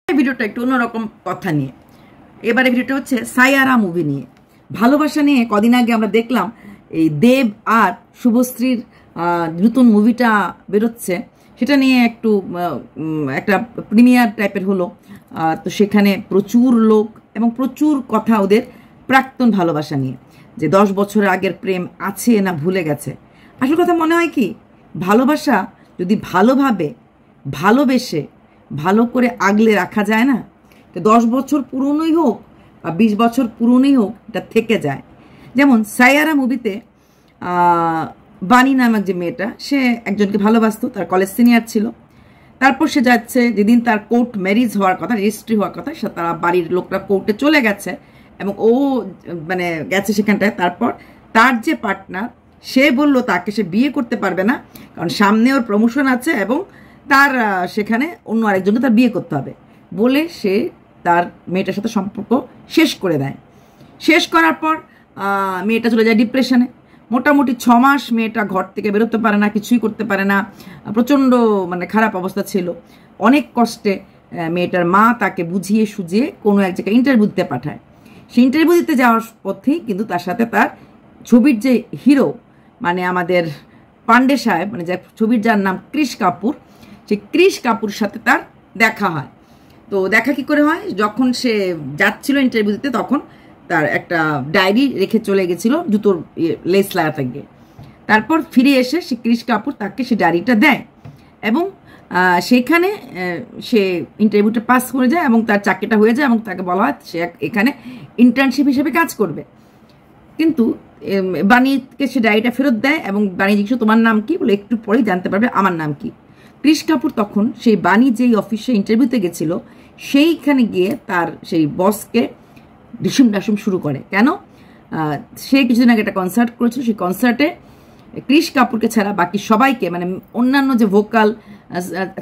ভিডিওটা একটু অন্যরকম কথা নিয়ে, এবারে ভিডিওটা হচ্ছে সায়ারা মুভি নিয়ে। ভালোবাসা নিয়ে কদিন আগে আমরা দেখলাম এই দেব আর শুভশ্রীর নতুন মুভিটা বেরোচ্ছে, সেটা নিয়ে একটা প্রিমিয়ার টাইপের হলো। তো সেখানে প্রচুর লোক এবং প্রচুর কথা ওদের প্রাক্তন ভালোবাসা নিয়ে, যে 10 বছরের আগের প্রেম আছে না ভুলে গেছে। আসল কথা মনে হয় কি, ভালোবাসা যদি ভালোভাবে ভালোবেসে ভালো করে আগলে রাখা যায় না, তো 10 বছর পুরনোই হোক বা 20 বছর পুরনোই হোক, এটা থেকে যায়। যেমন সায়ারা মুভিতে বানি নামক যে মেয়েটা, সে একজনকে ভালোবাসতো, তার কলেজ সিনিয়র ছিল। তারপর সে যাচ্ছে, যেদিন তার কোর্ট ম্যারিজ হওয়ার কথা, রেজিস্ট্রি হওয়ার কথা, সে তারা বাড়ির লোকরা কোর্টে চলে গেছে এবং ও মানে গেছে সেখানটায়। তারপর তার যে পার্টনার, সে বলল তাকে সে বিয়ে করতে পারবে না, কারণ সামনে ওর প্রমোশন আছে এবং তার সেখানে অন্য আরেকজনকে তার বিয়ে করতে হবে বলে সে তার মেয়েটার সাথে সম্পর্ক শেষ করে দেয়। শেষ করার পর মেয়েটা চলে যায় ডিপ্রেশনে। মোটামুটি 6 মাস মেয়েটা ঘর থেকে বেরোতে পারে না, কিছুই করতে পারে না, প্রচণ্ড মানে খারাপ অবস্থা ছিল। অনেক কষ্টে মেয়েটার মা তাকে বুঝিয়ে সুঝিয়ে কোনো এক জায়গায় ইন্টারভিউ দিতে পাঠায়। সেই ইন্টারভিউ দিতে যাওয়ার পথেই কিন্তু তার সাথে তার ছবির যে হিরো, মানে আমাদের পান্ডে সাহেব, মানে যে ছবির যার নাম ক্রিশ কাপুর, সেই ক্রিশ কাপুর সাথে তার দেখা হয়। তো দেখা কি করে হয়, যখন সে যাচ্ছিল ইন্টারভিউ দিতে, তখন তার একটা ডায়েরি রেখে চলে গেছিল জুতোর লেস লাগাতে গিয়ে। তারপর ফিরে এসে সে ক্রিশ কাপুর তাকে সে ডায়েরিটা দেয় এবং সেখানে সে ইন্টারভিউটা পাস করে যায় এবং তার চাকরিটা হয়ে যায় এবং তাকে বলা হয় সে এখানে ইন্টার্নশিপ হিসেবে কাজ করবে। কিন্তু বাণীকে সে ডায়েরিটা ফেরত দেয় এবং বাণী জিজ্ঞেস তোমার নাম কি, বলে একটু পরেই জানতে পারবে আমার নাম কি। ক্রিশ কাপুর তখন সেই বাণী যেই অফিসে ইন্টারভিউতে গেছিল সেইখানে গিয়ে তার সেই বসকে ডিসুম ডাসুম শুরু করে। কেন? সে কিছুদিন আগে একটা কনসার্ট করেছিল, সেই কনসার্টে ক্রিশ কাপুরকে ছাড়া বাকি সবাইকে, মানে অন্যান্য যে ভোকাল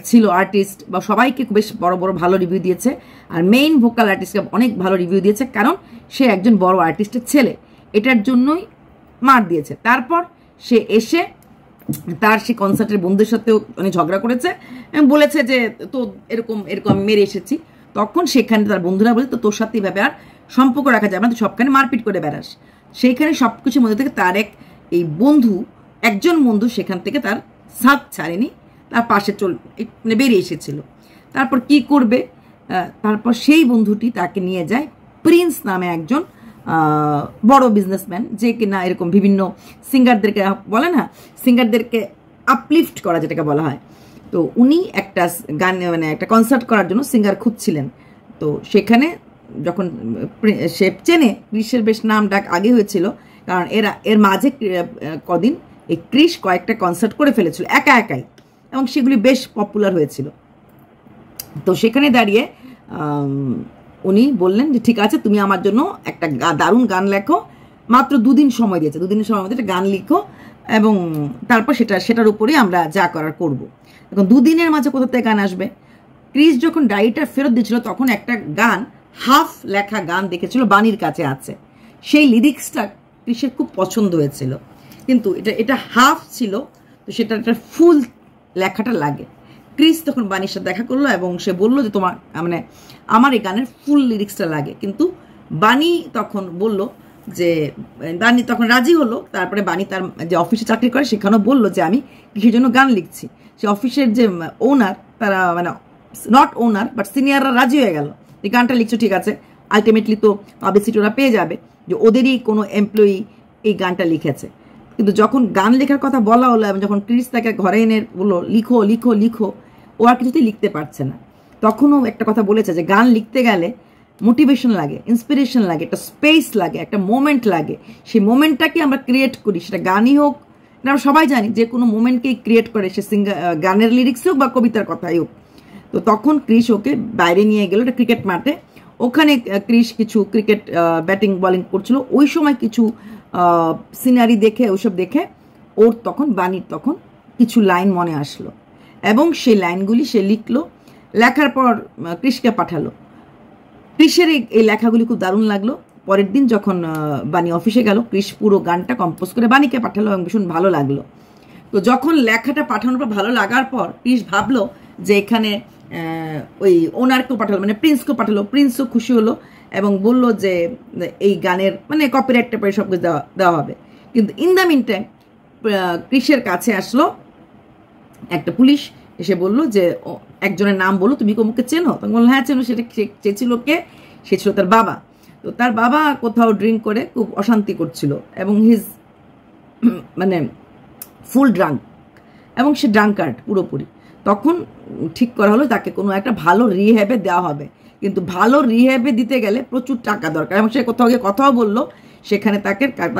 ছিল আর্টিস্ট বা সবাইকে বেশ বড় বড় ভালো রিভিউ দিয়েছে, আর মেইন ভোকাল আর্টিস্টকে অনেক ভালো রিভিউ দিয়েছে, কারণ সে একজন বড় আর্টিস্টের ছেলে। এটার জন্যই মার দিয়েছে। তারপর সে এসে তার সেই কনসার্টের বন্ধুদের সাথেও মানে ঝগড়া করেছে এবং বলেছে যে তো এরকম এরকম আমি মেরে এসেছি। তখন সেখানে তার বন্ধুরা বলে তো তোর সাথে এইভাবে আর সম্পর্ক রাখা যাবে না, তুই সবখানে মারপিট করে বেড়াস। সেইখানে সব কিছুর মধ্যে থেকে তার একজন বন্ধু সেখান থেকে তার সাথ ছাড়েনি, তার পাশে বেরিয়ে এসেছিল। তারপর কি করবে, তারপর সেই বন্ধুটি তাকে নিয়ে যায় প্রিন্স নামে একজন বড় বিজনেসম্যান, যে কিনা এরকম বিভিন্ন সিঙ্গারদেরকে বলে না, সিঙ্গারদেরকে আপলিফট করা যেটাকে বলা হয়। তো উনি একটা গান মানে একটা কনসার্ট করার জন্য সিঙ্গার খুঁজছিলেন। তো সেখানে যখন সে চেনে, ক্রিশের বেশ নাম ডাক আগে হয়েছিল, কারণ এর মাঝে কদিন এই ক্রিশ কয়েকটা কনসার্ট করে ফেলেছিল একা একাই এবং সেগুলি বেশ পপুলার হয়েছিল। তো সেখানে দাঁড়িয়ে উনি বললেন যে ঠিক আছে, তুমি আমার জন্য একটা দারুণ গান লেখো, মাত্র 2 দিন সময় দিয়েছে, 2 দিনের সময় মধ্যে একটা গান লিখো এবং তারপর সেটার উপরেই আমরা যা করার করব। এখন 2 দিনের মাঝে কোথা থেকে গান আসবে? ক্রিশ যখন ডায়েরিটা ফেরত দিয়েছিল তখন একটা গান, হাফ লেখা গান দেখেছিল বাণীর কাছে আছে, সেই লিরিক্সটা ক্রিশের খুব পছন্দ হয়েছিল, কিন্তু এটা হাফ ছিল, তো সেটা একটা ফুল লেখাটা লাগে। ক্রিশ তখন বাণীর সাথে দেখা করলো এবং সে বললো যে তোমার মানে আমার এই গানের ফুল লিরিক্সটা লাগে, কিন্তু বাণী তখন বলল যে বাণী তখন রাজি হলো। তারপরে বাণী তার যে অফিসে চাকরি করে সেখানেও বললো যে আমি কিসের জন্য গান লিখছি। সে অফিসের যে ওনার, তারা মানে নট ওনার বাট সিনিয়ররা রাজি হয়ে গেল এই গানটা লিখছো, ঠিক আছে, আলটিমেটলি তো পাবলিসিটি ওরা পেয়ে যাবে যে ওদেরই কোনো এমপ্লয়ি এই গানটা লিখেছে। কিন্তু যখন গান লেখার কথা বলা হলো এবং যখন ক্রিশ তাকে ঘরে এনে বললো লিখো লিখো লিখো, ও আর কিছুতেই লিখতে পারছে না। তখনও একটা কথা বলেছে যে গান লিখতে গেলে মোটিভেশন লাগে, ইন্সপিরেশন লাগে, একটা স্পেস লাগে, একটা মোমেন্ট লাগে। সেই মোমেন্টটাকে আমরা ক্রিয়েট করি, সেটা গানই হোক, আমরা সবাই জানি যে কোনো মোমেন্টকেই ক্রিয়েট করে, সে গানের লিরিক্স হোক বা কবিতার কথাই হোক। তো তখন ক্রিশ ওকে বাইরে নিয়ে গেল একটা ক্রিকেট মাঠে। ওখানে ক্রিশ কিছু ক্রিকেট ব্যাটিং বলিং করছিল, ওই সময় কিছু সিনারি দেখে, ওইসব দেখে ওর তখন বাণীর তখন কিছু লাইন মনে আসলো এবং সেই লাইনগুলি সে লিখলো। লেখার পর ক্রিশকে পাঠালো। ক্রিশের এই লেখাগুলি খুব দারুণ লাগলো। পরের দিন যখন বাণী অফিসে গেল, ক্রিশ পুরো গানটা কম্পোজ করে বাণীকে পাঠালো এবং ভীষণ ভালো লাগলো। তো যখন লেখাটা পাঠানোর পর ভালো লাগার পর ক্রিশ ভাবলো যে এখানে ওই ওনারকেও পাঠালো, মানে প্রিন্সকেও পাঠালো। প্রিন্সও খুশি হলো এবং বললো যে এই গানের মানে কপিরাইট টাইপের সব কিছু দেওয়া হবে। কিন্তু ইন দ্য মিন টাইম ক্রিসের কাছে আসলো একটা পুলিশ, এসে বললো যে একজনের নাম বলো, তুমি কমুকে চেনো? তখন বললো হ্যাঁ চেনো। সেটা চেয়েছিল কে? সে ছিল তার বাবা। তো তার বাবা কোথাও ড্রিঙ্ক করে খুব অশান্তি করছিল এবং হিজ মানে ফুল ড্রাঙ্ক, এবং সে ড্রাঙ্কার্ড পুরোপুরি। তখন ঠিক করা হলো তাকে কোনো একটা ভালো রিহ্যাবে দেওয়া হবে, কিন্তু ভালো রিহ্যাবে দিতে গেলে প্রচুর টাকা দরকার, এবং সে কোথাও গিয়ে কথাও বললো, সেখানে তার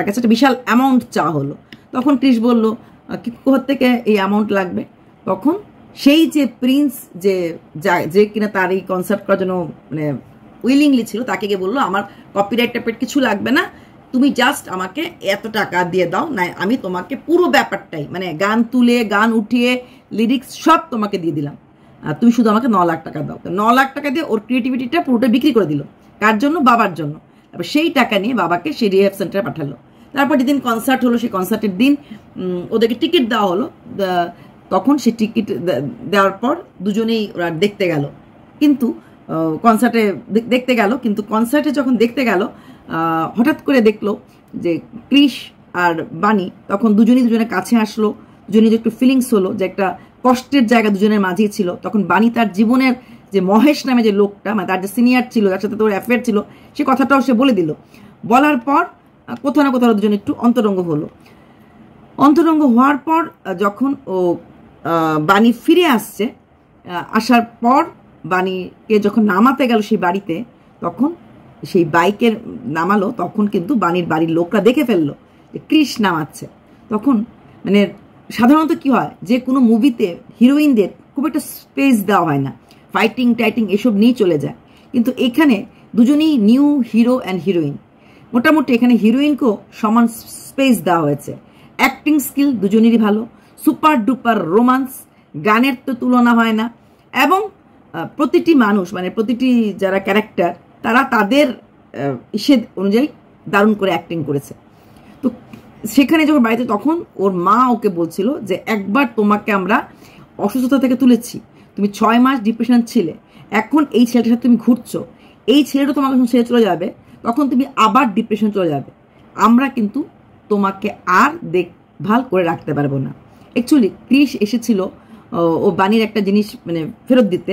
কাছে একটা বিশাল অ্যামাউন্ট চাওয়া হলো। তখন ক্রিস বললো কোথা থেকে এই অ্যামাউন্ট লাগবে? তখন সেই যে প্রিন্স যে কিনা তার এই কনসার্ট করার জন্য মানে উইলিংলি ছিল, তাকে গিয়ে বললো আমার কপিরাইট টাইপের কিছু লাগবে না, তুমি জাস্ট আমাকে এত টাকা দিয়ে দাও, না আমি তোমাকে পুরো ব্যাপারটাই মানে গান তুলে গান উঠিয়ে লিরিক্স সব তোমাকে দিয়ে দিলাম, আর তুমি শুধু আমাকে 9 লাখ টাকা দাও। তো 9 লাখ টাকা দিয়ে ওর ক্রিয়েটিভিটিটা পুরোটা বিক্রি করে দিল। কার জন্য? বাবার জন্য। তারপর সেই টাকা নিয়ে বাবাকে সেই রিহ্যাব সেন্টারে পাঠালো। তারপর যেদিন কনসার্ট হলো, সেই কনসার্টের দিন ওদেরকে টিকিট দেওয়া হলো। তখন সে টিকিট দেওয়ার পর দুজনেই ওরা দেখতে গেল, কিন্তু কনসার্টে দেখতে গেল, কিন্তু কনসার্টে যখন দেখতে গেল হঠাৎ করে দেখলো যে ক্রিস আর বানি তখন দুজনের কাছে আসলো, দুজনের যে একটু ফিলিংস হলো, যে একটা কষ্টের জায়গা দুজনের মাঝেই ছিল। তখন বানি তার জীবনের যে মহেশ নামে যে লোকটা, মানে তার যে সিনিয়র ছিল, যার সাথে তোর অ্যাফেয়ার ছিল, সে কথাটাও সে বলে দিল। বলার পর কোথাও না কোথাও দুজন একটু অন্তরঙ্গ হলো। অন্তরঙ্গ হওয়ার পর যখন ও বানি ফিরে আসছে, আসার পর বানিকে যখন নামাতে গেল সেই বাড়িতে, তখন সেই বাইকের নামালো, তখন কিন্তু বানির বাড়ির লোকরা দেখে ফেললো যে ক্রিস নামাচ্ছে। তখন মানে সাধারণত কি হয়, যে কোনো মুভিতে হিরোইনদের খুব একটা স্পেস দেওয়া হয় না, ফাইটিং টাইটিং এসব নিয়ে চলে যায়। কিন্তু এখানে দুজনেই নিউ হিরো অ্যান্ড হিরোইন, মোটামুটি এখানে হিরোইনকেও সমান স্পেস দেওয়া হয়েছে। অ্যাক্টিং স্কিল দুজনেরই ভালো, সুপার ডুপার রোমান্স, গানের তো তুলনা হয় না, এবং প্রতিটি মানুষ মানে প্রতিটি যারা ক্যারেক্টার তারা তাদের ইসে অনুযায়ী দারুণ করে অ্যাক্টিং করেছে। তো সেখানে যখন বাড়িতে, তখন ওর মা ওকে বলছিল যে একবার তোমাকে আমরা অসুস্থতা থেকে তুলেছি, তুমি 6 মাস ডিপ্রেশন ছিলে, এখন এই ছেলেটার সাথে তুমি ঘুরছো, এই ছেলেটা তোমাকে যখন ছেড়ে চলে যাবে তখন তুমি আবার ডিপ্রেশন চলে যাবে, আমরা কিন্তু তোমাকে আর দেখভাল করে রাখতে পারবো না। অ্যাকচুয়ালি ক্রিস এসেছিল ও বানির একটা জিনিস মানে ফেরত দিতে,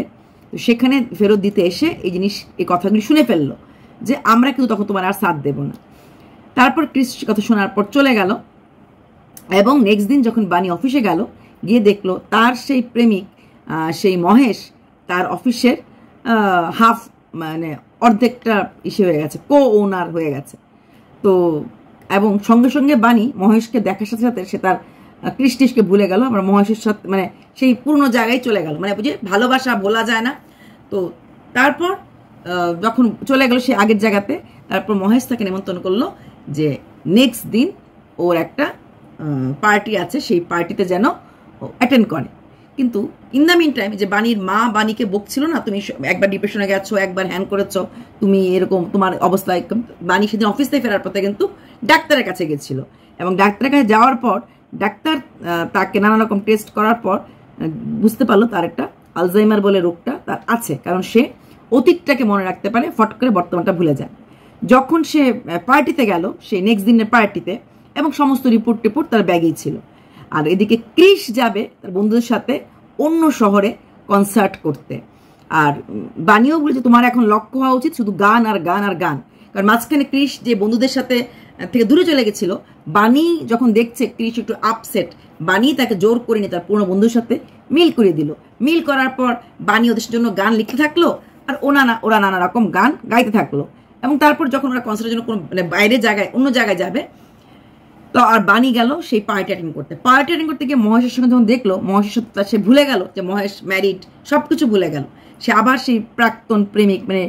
তো সেখানে ফেরত দিতে এসে এই কথাগুলি শুনে ফেললো যে আমরা কিন্তু তখন তোমার আর সাথ দেব না। তারপর ক্রিস কথা শোনার পর চলে গেল, এবং নেক্সট দিন যখন বানি অফিসে গেল, গিয়ে দেখলো তার সেই প্রেমিক সেই মহেশ তার অফিসের হাফ মানে অর্ধেকটা ইসে হয়ে গেছে, কো ওনার হয়ে গেছে। তো এবং সঙ্গে সঙ্গে বানি মহেশকে দেখার সাথে সাথে সে তার ক্রিস্টিসকে ভুলে গেল, আমরা মহেশের সাথে মানে সেই পুরনো জায়গায় চলে গেল, মানে বুঝে ভালোবাসা ভোলা যায় না। তো তারপর যখন চলে গেল সে আগের জায়গাতে, তারপর মহেশ তাকে নিমন্ত্রণ করলো যে নেক্সট দিন ওর একটা পার্টি আছে, সেই পার্টিতে যেন অ্যাটেন্ড করে। কিন্তু ইন দ্য মিন টাইম যে বানির মা বানিকে বকছিল না, তুমি একবার ডিপ্রেশনে গেছো, একবার হ্যান করেছো, তুমি এরকম তোমার অবস্থায়, বানি সেদিন অফিস থেকে ফেরার পথে কিন্তু ডাক্তারের কাছে গেছিল, এবং ডাক্তারের কাছে যাওয়ার পর ডাক্তার তাকে নানা রকম টেস্ট করার পর বুঝতে পারলো তার একটা আলজাইমার বলে রোগটা তার আছে, কারণ সে অতীতটাকে মনে রাখতে পারে, ফট করে বর্তমানটা ভুলে যায়। যখন সে পার্টিতে গেল, সেই নেক্সট দিনের পার্টিতে, এবং সমস্ত রিপোর্ট তার ব্যাগেই ছিল। আর এদিকে ক্রিস যাবে তার বন্ধুদের সাথে অন্য শহরে কনসার্ট করতে, আর বানিও বলেছে তোমার এখন লক্ষ্য হওয়া উচিত শুধু গান আর গান আর গান। কারণ মাঝখানে ক্রিস যে বন্ধুদের সাথে থেকে দূরে চলে গেছিল, বানি যখন দেখছে ক্রিস একটু আপসেট, বানি তাকে জোর করে নিয়ে তার পুরনো বন্ধুর সাথে মিল করে দিল। মিল করার পর বানি ওদের জন্য গান লিখতে থাকলো, আর ওরা নানা রকম গান গাইতে থাকলো। এবং তারপর যখন ওরা কনসার্টের জন্য কোনো মানে বাইরের জায়গায় অন্য জায়গায় যাবে, তো আর বানি গেল সেই পার্টি অ্যাটেন্ড করতে গিয়ে মহেশের সঙ্গে যখন দেখলো, মহেশের সাথে সে ভুলে গেল যে মহেশ ম্যারিড, সবকিছু ভুলে গেল। সে আবার সেই প্রাক্তন প্রেমিক মানে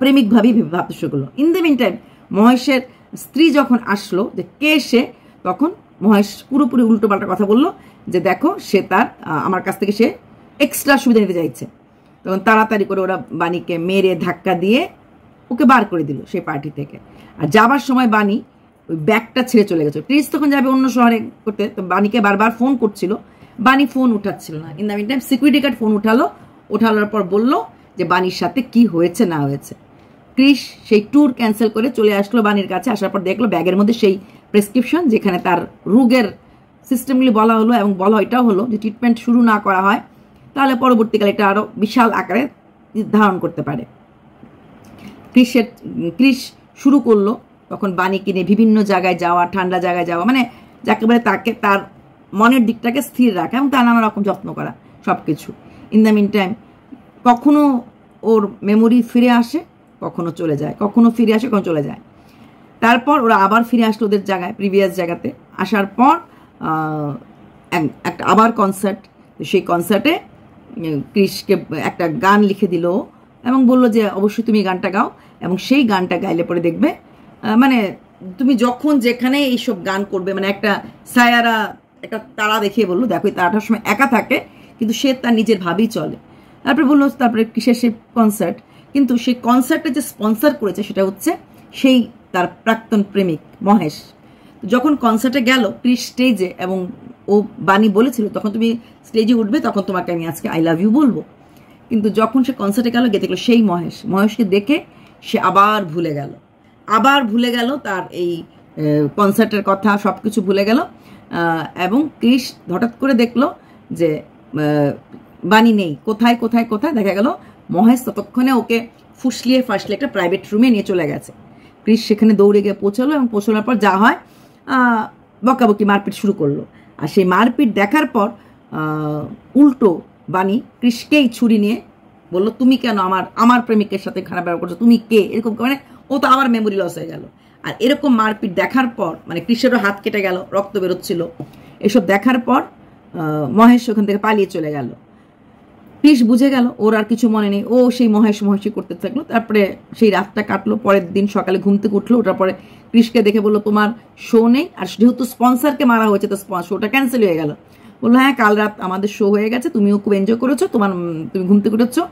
প্রেমিক ভাবেই ভাবতে শুরু করলো। ইন দ্য মিন টাইম মহেশের স্ত্রী যখন আসলো যে কে সে, তখন মহেশ পুরোপুরি উল্টো পাল্টা কথা বললো যে দেখো সে তার আমার কাছ থেকে সে এক্সট্রা সুবিধা নিতে চাইছে। তখন তাড়াতাড়ি করে ওরা বানিকে মেরে ধাক্কা দিয়ে ওকে বার করে দিল সেই পার্টি থেকে। আর যাবার সময় বানি ওই ব্যাগটা ছেড়ে চলে গেছে। ক্রিস তখন যাবে অন্য শহরে করতে, তো বানিকে বারবার ফোন করছিল, বানি ফোন উঠাচ্ছিল না। In the meantime security guard phone উঠালো, ওঠানোর পর বলল যে বাণীর সাথে কি হয়েছে না হয়েছে। ক্রিস সেই ট্যুর ক্যান্সেল করে চলে আসলো বাণীর কাছে। আসার পর দেখলো ব্যাগের মধ্যে সেই প্রেসক্রিপশন, যেখানে তার রোগের সিস্টেমগুলি বলা হলো, এবং বলা এটাও হলো যে ট্রিটমেন্ট শুরু না করা হয় তাহলে পরবর্তীকালে এটা আরও বিশাল আকারে ধারণ করতে পারে। ক্রিস শুরু করলো তখন বাণীকে নিয়ে বিভিন্ন জায়গায় যাওয়া, ঠান্ডা জায়গায় যাওয়া, মানে যাকে বলে তাকে তার মনের দিকটাকে স্থির রাখা এবং তার নানা রকম যত্ন করা সব কিছু। ইন দ্য মিন টাইম কখনো ওর মেমোরি ফিরে আসে, কখনো চলে যায়, কখনো ফিরে আসে, কখনো চলে যায়। তারপর ওরা আবার ফিরে আসলো ওদের জায়গায়, প্রিভিয়াস জায়গাতে। আসার পর একটা আবার কনসার্ট। সেই কনসার্টে ক্রিসকে একটা গান লিখে দিল এবং বলল যে অবশ্যই তুমি গানটা গাও, এবং সেই গানটা গাইলে পরে দেখবে মানে তুমি যখন যেখানে এইসব গান করবে, মানে একটা সায়ারা একটা তারা দেখিয়ে বললো দেখো এই তারাটার সময় একা থাকে কিন্তু সে তার নিজের ভাবেই চলে। তারপরে বললো তারপরে কিসের সেই কনসার্ট, কিন্তু সেই কনসার্টটা যে স্পন্সার করেছে সেটা হচ্ছে সেই তার প্রাক্তন প্রেমিক মহেশ। যখন কনসার্টে গেল ক্রিস স্টেজে, এবং ও বাণী বলেছিল তখন তুমি স্টেজে উঠবে তখন তোমাকে আমি আজকে আই লাভ ইউ বলবো, কিন্তু যখন সে কনসার্টে গেল গিয়ে দেখলো সেই মহেশকে দেখে সে আবার ভুলে গেল তার এই কনসার্টের কথা, সব কিছু ভুলে গেল। এবং ক্রিস হঠাৎ করে দেখলো যে বাণী নেই, কোথায় কোথায় কোথায়, দেখা গেল মহেশ ততক্ষণে ওকে ফুসলিয়ে ফাসলিয়ে একটা প্রাইভেট রুমে নিয়ে চলে গেছে। ক্রিস সেখানে দৌড়ে গিয়ে পৌঁছলো, এবং পৌঁছানোর পর যা হয় বকাবকি মারপিট শুরু করলো। আর সেই মারপিট দেখার পর উল্টো বাণী ক্রিসকেই ছুরি নিয়ে বললো তুমি কেন আমার প্রেমিকের সাথে খারাপ ব্যবহার করছো, তুমি কে, এরকম মানে ও তো আবার মেমোরি লস হয়ে গেল। আর এরকম মারপিট দেখার পর মানে ক্রিসেরও হাত কেটে গেল, রক্ত বেরোচ্ছিল। এসব দেখার পর মহেশ ওখান থেকে পালিয়ে চলে গেল। ক্রিস বুঝে গেল ওর আর কিছু মনে নেই, ও সেই মহেশই করতে থাকলো। তারপরে সেই রাতটা কাটলো, পরের দিন সকালে ঘুম থেকে উঠলো, ওটার পরে ক্রিসকে দেখে বললো তোমার শো নেই, আর যেহেতু স্পন্সারকে মারা হয়েছে তো শোটা ক্যান্সেল হয়ে গেল। বললো হ্যাঁ কাল রাত আমাদের শো হয়ে গেছে, তুমিও খুব এনজয় করেছো, তুমি ঘুম থেকে উঠেছো,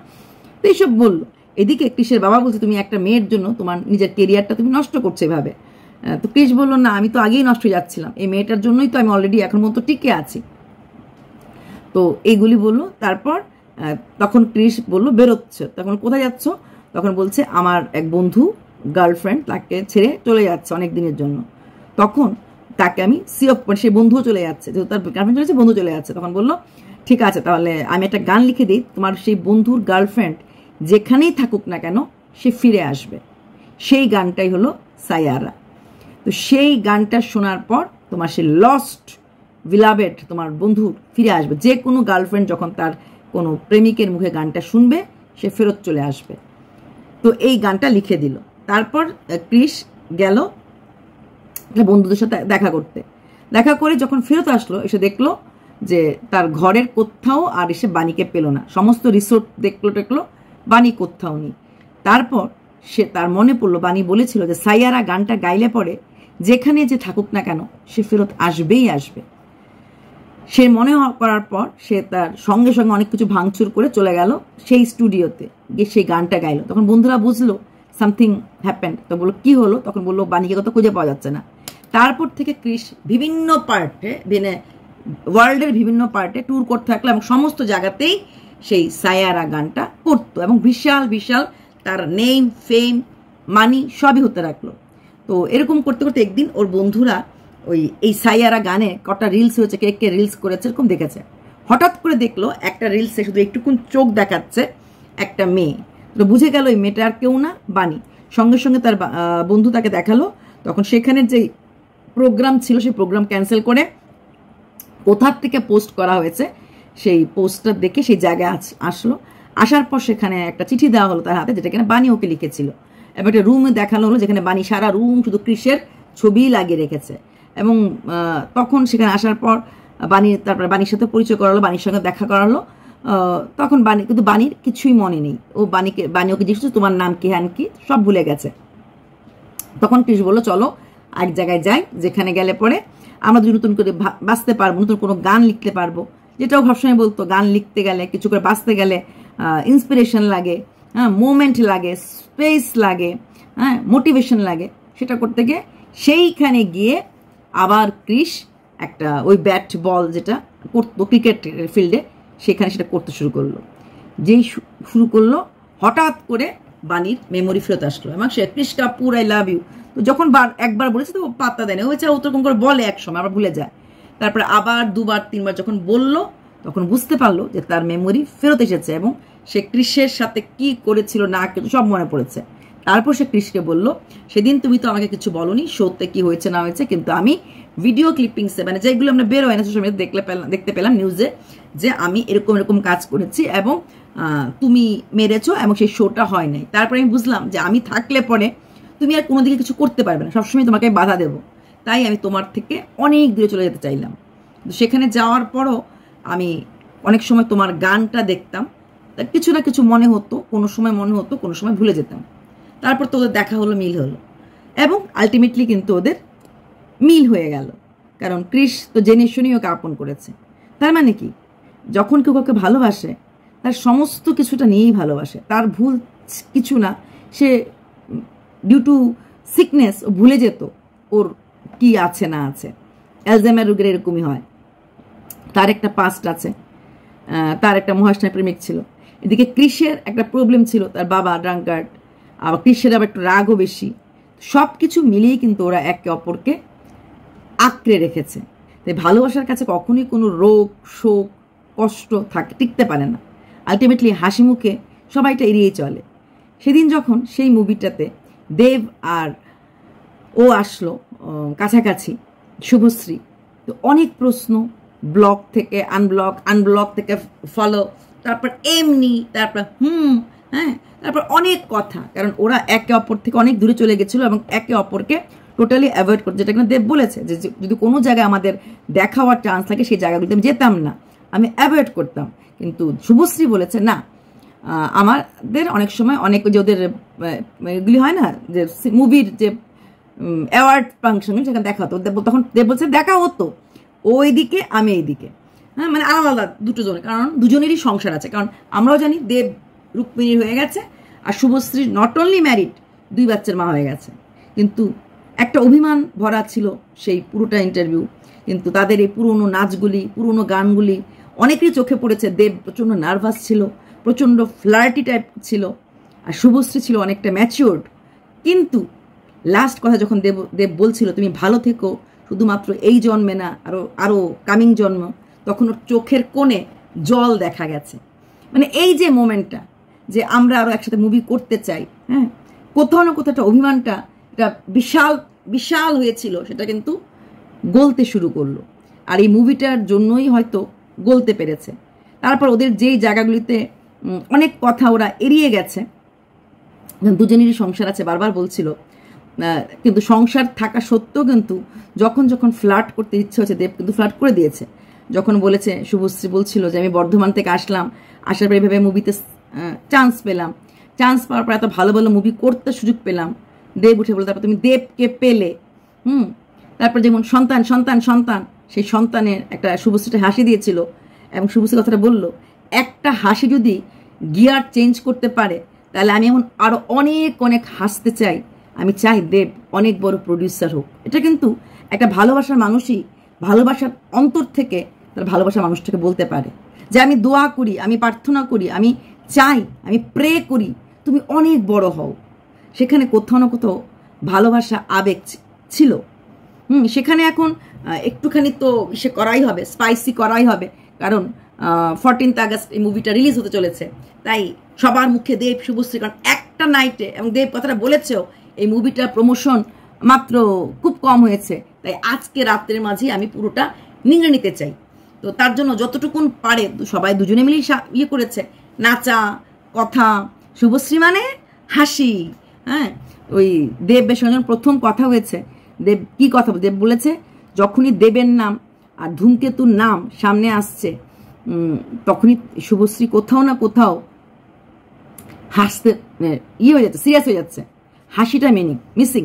তো এইসব বললো। এদিকে ক্রিসের বাবা বলছে তুমি একটা মেয়ের জন্য তোমার নিজের কেরিয়ারটা তুমি নষ্ট করছো এভাবে। তো ক্রিস বললো না আমি তো আগেই নষ্ট হয়ে যাচ্ছিলাম, এই মেয়েটার জন্যই তো আমি অলরেডি এখন মতো টিকে আছি। তো এইগুলি বললো। তারপর তখন ক্রিস বললো বেরোচ্ছে, তখন কোথায় যাচ্ছ, তখন বলছে আমার এক বন্ধু গার্লফ্রেন্ড তাকে ছেড়ে চলে যাচ্ছে অনেক দিনের জন্য। তখন তাকে আমি সেই বন্ধুও চলে যাচ্ছে, যেহেতু তার গার্লফ্রেন্ড চলেছে বন্ধু চলে যাচ্ছে, তখন বললো ঠিক আছে তাহলে আমি একটা গান লিখে দিই, তোমার সেই বন্ধুর গার্লফ্রেন্ড যেখানেই থাকুক না কেন সে ফিরে আসবে। সেই গানটাই হলো সায়ারা। তো সেই গানটা শোনার পর তোমার সেই লস্ট বিলাভেড তোমার বন্ধু ফিরে আসবে। যে কোনো গার্লফ্রেন্ড যখন তার কোনো প্রেমিকের মুখে গানটা শুনবে সে ফেরত চলে আসবে। তো এই গানটা লিখে দিল। তারপর ক্রিস গেল বন্ধুদের সাথে দেখা করে যখন ফেরত আসলো, এসে দেখলো যে তার ঘরের কোথাও আর এসে বাণীকে পেল না। সমস্ত রিসোর্ট দেখলো বাণী কোথাও নেই। তারপর তার মনে পড়লো বাণী বলেছিল যে সাইয়ারা গানটা গাইলে পরে যেখানে যে থাকুক না কেন সে ফেরত আসবেই আসবে। সে মনে করার পর সে তার সঙ্গে সঙ্গে অনেক কিছু ভাঙচুর করে চলে গেল সেই স্টুডিওতে গিয়ে সেই গানটা গাইলো। তখন বন্ধুরা বুঝলো সামথিং হ্যাপেন্ড। তো বললো কি হলো, তখন বললো বাণীকে কত খুঁজে পাওয়া যাচ্ছে না। তারপর থেকে ক্রিস বিভিন্ন পার্টে ওয়ার্ল্ডের বিভিন্ন পার্টে ট্যুর করতে থাকলো, এবং সমস্ত জায়গাতেই সেই সায়ারা গানটা করতো, এবং বিশাল বিশাল তার নেম ফেম মানি সবই হতে রাখলো। তো এরকম করতে করতে একদিন ওর বন্ধুরা এই সাইয়ারা গানে কটা রিলস হয়েছে, কে রিলস করেছে এরকম দেখেছে। হঠাৎ করে দেখলো একটা রিলসে শুধু একটুকুন চোখ দেখাচ্ছে একটা মেয়ে। তো বুঝে গেল এই মেয়েটা আর কেউ না, বাণী। সঙ্গে সঙ্গে তার বন্ধু তাকে দেখালো। তখন সেখানে যে প্রোগ্রাম ছিল সেই প্রোগ্রাম ক্যান্সেল করে কোথার থেকে পোস্ট করা হয়েছে সেই পোস্টটা দেখে সেই জায়গায় আসলো। আসার পর সেখানে একটা চিঠি দেওয়া হলো তার হাতে, যেটা কিনা বাণী ওকে লিখেছিল। এবং একটা রুমে দেখানো হলো যেখানে বাণী সারা রুম শুধু ক্রিসের ছবি লাগিয়ে রেখেছে। এবং তখন সেখানে আসার পর তারপরে বাণীর সাথে পরিচয় করালো, বাণীর সঙ্গে দেখা করালো। তখন কিন্তু বাণীর কিছুই মনে নেই। বাণী ওকে জিজ্ঞেস তোমার নাম কি, হ্যান কি, সব ভুলে গেছে। তখন ক্রিস বললো চলো এক জায়গায় যাই, যেখানে গেলে পরে আমরা যদি নতুন করে বাঁচতে পারবো, নতুন কোনো গান লিখতে পারবো। যেটাও সবসময় বলতো গান লিখতে গেলে, কিছু করে বাঁচতে গেলে ইন্সপিরেশন লাগে, হ্যাঁ, মোমেন্ট লাগে, স্পেস লাগে, হ্যাঁ, মোটিভেশন লাগে। সেটা করতে গিয়ে সেইখানে গিয়ে আবার ক্রিস ওই ব্যাট বল যেটা করতো ক্রিকেট ফিল্ডে, সেখানে সেটা করতে শুরু করলো। যেই শুরু করলো হঠাৎ করে বাণীর মেমোরি ফেরত আসলো এবং সে কৃষ কাপুর আই লাভ ইউ, তো যখন একবার বলেছে তো পাত্তা দেয় না, ও চাই ওরকম করে বলে এক সময় আবার ভুলে যায়, তারপরে আবার 2 বার 3 বার যখন বললো তখন বুঝতে পারলো যে তার মেমোরি ফেরত এসেছে এবং সে কৃষের সাথে কি করেছিল না সব মনে পড়েছে। তারপর সে কৃষকে বলল, সেদিন তুমি তো আমাকে কিছু বলনি শোতে কি হয়েছে না হয়েছে, কিন্তু আমি ভিডিও ক্লিপিংসে মানে যেগুলো আমরা বের হয় না সোশ্যাল মিডিয়াতে দেখতে পেলাম নিউজে যে আমি এরকম এরকম কাজ করেছি এবং তুমি মেরেছো এবং সেই শোটা হয় নাই। তারপরে আমি বুঝলাম যে আমি থাকলে পরে তুমি আর কোনো দিকে কিছু করতে পারবে না, সবসময় তোমাকে বাধা দেবো, তাই আমি তোমার থেকে অনেক দূরে চলে যেতে চাইলাম। সেখানে যাওয়ার পরও আমি অনেক সময় তোমার গানটা দেখতাম, কিছু না কিছু মনে হতো, কোনো সময় মনে হতো, কোনো সময় ভুলে যেতাম। তারপর তো ওদের দেখা হলো, মিল হলো এবং আলটিমেটলি কিন্তু ওদের মিল হয়ে গেল, কারণ কৃষ তো জেনে শুনেই ওকে আপন করেছে। তার মানে কি, যখন কেউ কাউকে ভালোবাসে তার সমস্ত কিছুটা নিয়েই ভালোবাসে, তার ভুল কিছু না, সে ডিউ টু সিকনেস ও ভুলে যেত ওর কি আছে না আছে। অ্যালজাইমার রোগের এরকমই হয়, তার একটা পাস্ট আছে, তার একটা মহাশয় প্রেমিক ছিল, এদিকে কৃষের একটা প্রবলেম ছিল, তার বাবা ড্রাঙ্কার্ড, আবার কৃষের আবার একটু রাগও বেশি, সব কিছু মিলিয়ে কিন্তু ওরা একে অপরকে আঁকড়ে রেখেছে। তাই ভালোবাসার কাছে কখনোই কোনো রোগ শোক কষ্ট টিকতে পারে না, আলটিমেটলি হাসি মুখে সবাইটা এড়িয়ে চলে। সেদিন যখন সেই মুভিটাতে দেব আর ও আসলো কাছাকাছি, শুভশ্রী, তো অনেক প্রশ্ন, ব্লক থেকে আনব্লক, আনব্লক থেকে ফলো, তারপর এমনি, তারপর হ্যাঁ, তারপর অনেক কথা, কারণ ওরা একে অপর থেকে অনেক দূরে চলে গেছিলো এবং একে অপরকে টোটালি অ্যাভয়েড করছে, যেটা কিন্তু দেব বলেছে যে যদি কোনো জায়গায় আমাদের দেখা হওয়ার চান্স থাকে সেই জায়গাগুলিতে আমি যেতাম না, আমি অ্যাভয়েড করতাম। কিন্তু শুভশ্রী বলেছে না, আমাদের অনেক সময় অনেক যে ওদের এগুলি হয় না যে মুভির যে অ্যাওয়ার্ড ফাংশন, সেখানে দেখা হতো, তখন দেব বলছে দেখা হতো ওই দিকে আমি এইদিকে, হ্যাঁ, মানে আলাদা আলাদা দুটো জনের, কারণ দুজনেরই সংসার আছে। কারণ আমরাও জানি দেব রুক্মিণীর হয়ে গেছে আর শুভশ্রী নট অনলি ম্যারিড, 2 বাচ্চার মা হয়ে গেছে, কিন্তু একটা অভিমান ভরা ছিল সেই পুরোটা ইন্টারভিউ। কিন্তু তাদের এই পুরনো নাচগুলি, পুরনো গানগুলি অনেকেরই চোখে পড়েছে। দেব প্রচণ্ড নার্ভাস ছিল, প্রচণ্ড ফ্লার্টি টাইপ ছিল, আর শুভশ্রী ছিল অনেকটা ম্যাচিওর্ড। কিন্তু লাস্ট কথা যখন দেব বলছিল তুমি ভালো থেকো, শুধুমাত্র এই জন্মে না, আরও কামিং জন্ম, তখন ওর চোখের কোণে জল দেখা গেছে। মানে এই যে মোমেন্টটা যে আমরা আরও একসাথে মুভি করতে চাই, হ্যাঁ, কোথাও না কোথাও একটা অভিমানটা এটা বিশাল বিশাল হয়েছিল, সেটা কিন্তু গলতে শুরু করলো, আর এই মুভিটার জন্যই হয়তো গলতে পেরেছে। তারপর ওদের যেই জায়গাগুলিতে অনেক কথা ওরা এড়িয়ে গেছে, দুজনেরই সংসার আছে বারবার বলছিল, কিন্তু সংসার থাকা সত্ত্বেও কিন্তু যখন যখন ফ্লার্ট করতে ইচ্ছে হচ্ছে দেব কিন্তু ফ্লার্ট করে দিয়েছে। যখন বলেছে, শুভশ্রী বলছিল যে আমি বর্ধমান থেকে আসলাম, আসার পরে ভেবে মুভিতে চান্স পেলাম, চান্স পাওয়ার পর এত ভালো ভালো মুভি করতে সুযোগ পেলাম, দেব উঠে বলে তারপর তুমি দেবকে পেলে, তারপর যেমন সন্তান সন্তান সন্তান, সেই সন্তানের একটা শুভশ্রীটা হাসি দিয়েছিল এবং শুভশ্রী কথাটা বলল, একটা হাসি যদি গিয়ার চেঞ্জ করতে পারে তাহলে আমি এমন আরও অনেক অনেক হাসতে চাই, আমি চাই দেব অনেক বড় প্রডিউসার হোক। এটা কিন্তু একটা ভালোবাসার মানুষই ভালোবাসার অন্তর থেকে তার ভালোবাসার মানুষটাকে বলতে পারে যে আমি দোয়া করি, আমি প্রার্থনা করি, আমি চাই, আমি প্রে করি তুমি অনেক বড় হও। সেখানে কোথাও না কোথাও ভালোবাসা আবেগ ছিল। সেখানে এখন একটুখানি তো সে করাই হবে, স্পাইসি করাই হবে, কারণ 14 আগস্ট এই মুভিটা রিলিজ হতে চলেছে। তাই সবার মুখে দেব শুভশ্রী, কারণ একটা নাইটে, এবং দেব কথাটা বলেছেও, এই মুভিটার প্রমোশন মাত্র খুব কম হয়েছে, তাই আজকে রাত্রের মাঝে আমি পুরোটা নিয়ে নিতে চাই। তো তার জন্য যতটুকুন পারে সবাই দুজনে মিলেই ইয়ে করেছে, নাচা, কথা, শুভশ্রী মানে হাসি, হ্যাঁ। ওই দেবের সঙ্গে প্রথম কথা হয়েছে, দেব কি কথা, দেব বলেছে যখনই দেবের নাম আর ধূমকেতুর নাম সামনে আসছে তখনই শুভশ্রী কোথাও না কোথাও হাসতে ইয়ে হয়ে যাচ্ছে, সিরিয়াস হয়ে যাচ্ছে, হাসিটা মিসিং।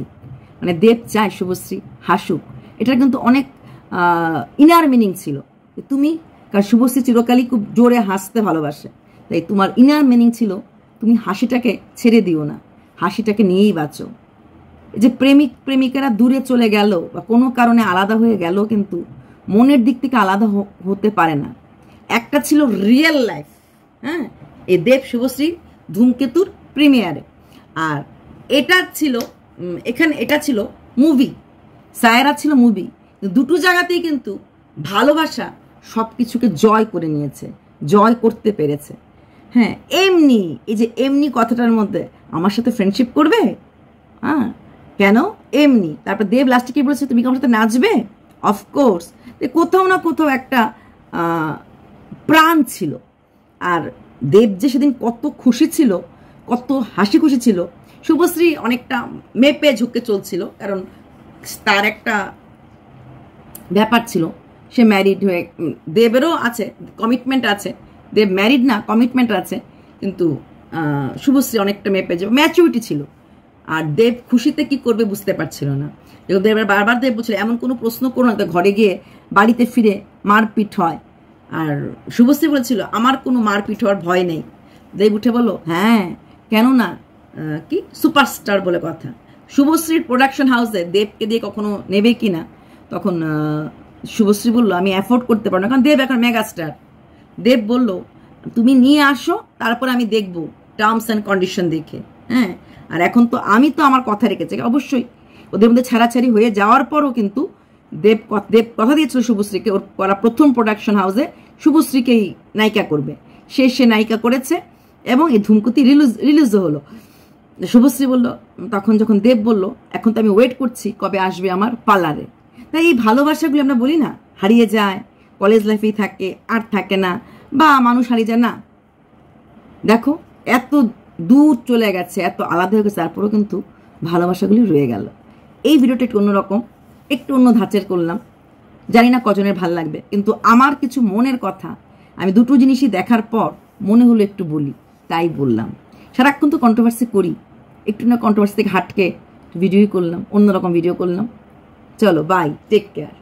মানে দেব চায় শুভশ্রী হাসুক, এটা কিন্তু অনেক ইনার মিনিং ছিল তুমি, কারণ শুভশ্রী চিরকালই খুব জোরে হাসতে ভালোবাসে, তাই তোমার ইনার মিনিং ছিল তুমি হাসিটাকে ছেড়ে দিও না, হাসিটাকে নিয়েই বাঁচো। যে প্রেমিক প্রেমিকারা দূরে চলে গেল বা কোনো কারণে আলাদা হয়ে গেল, কিন্তু মনের দিক থেকে আলাদা হতে পারে না। একটা ছিল রিয়েল লাইফ, হ্যাঁ, এই দেব শুভশ্রী ধূমকেতুর প্রিমিয়ারে। আর এটা ছিল এটা ছিল মুভি, সায়রা ছিল মুভি। দুটো জায়গাতেই কিন্তু ভালোবাসা সব কিছুকে জয় করে নিয়েছে, জয় করতে পেরেছে। হ্যাঁ, এমনি এই যে এমনি কথাটার মধ্যে আমার সাথে ফ্রেন্ডশিপ করবে, হ্যাঁ কেন এমনি। তারপর দেব লাস্টে কি বলেছে, তুমি কি আমার সাথে নাচবে? অফকোর্স। কোথাও না কোথাও একটা প্রাণ ছিল। আর দেব যে সেদিন কত খুশি ছিল, কত হাসি খুশি ছিল। শুভশ্রী অনেকটা মেপে ঝুঁকে চলছিল, কারণ তার একটা ব্যাপার ছিল, সে ম্যারিড হয়ে, দেবেরও আছে কমিটমেন্ট আছে, দেব ম্যারিড না কমিটমেন্ট আছে, কিন্তু শুভশ্রী অনেকটা মেপে যে ম্যাচুরিটি ছিল। আর দেব খুশিতে কি করবে বুঝতে পারছিল না। এবং দেবের বারবার দেব বলছিল এমন কোনো প্রশ্ন করো না ঘরে গিয়ে বাড়িতে ফিরে মারপিট হয়। আর শুভশ্রী বলেছিল আমার কোনো মারপিট হওয়ার ভয় নেই। দেব উঠে বলো হ্যাঁ কেন না, কি সুপারস্টার বলে কথা। শুভশ্রীর প্রোডাকশন হাউসে দেবকে দিয়ে কখনো নেবে কি না, তখন শুভশ্রী বললো আমি অ্যাফোর্ড করতে পারবো না, কারণ দেব এখন মেগাস্টার। দেব বলল তুমি নিয়ে আসো, তারপর আমি দেখবো টার্মস অ্যান্ড কন্ডিশন দেখে। হ্যাঁ, আর এখন তো আমি তো আমার কথা রেখেছি, অবশ্যই ওদের মধ্যে ছাড়াছাড়ি হয়ে যাওয়ার পরও কিন্তু দেব কথা দিয়েছিল শুভশ্রীকে, ওর করা প্রথম প্রোডাকশন হাউসে শুভশ্রীকেই নায়িকা করবে। সে নায়িকা করেছে এবং এই ধূমকেতু রিলিজও হলো। শুভশ্রী বলল, তখন যখন দেব বলল এখন তো আমি ওয়েট করছি কবে আসবে আমার পার্লারে। তাই এই ভালোবাসাগুলো আমরা বলি না হারিয়ে যায়, কলেজ লাইফেই থাকে আর থাকে না, বা মানুষ হারিয়ে যায় না। দেখো এত দূর চলে গেছে, এত আলাদা হয়ে গেছে, তারপরেও কিন্তু ভালোবাসাগুলি রয়ে গেল। এই ভিডিওটা একটু অন্যরকম, একটু অন্য ধাঁচের করলাম, জানি না কজনের ভাল লাগবে, কিন্তু আমার কিছু মনের কথা আমি দুটো জিনিসই দেখার পর মনে হলো একটু বলি, তাই বললাম। সারাক্ষণ তো কন্ট্রোভার্সি করি, একটু না কন্ট্রোভার্সি থেকে হাটকে ভিডিওই করলাম, অন্যরকম ভিডিও করলাম। চলো বাই, টেক কেয়ার।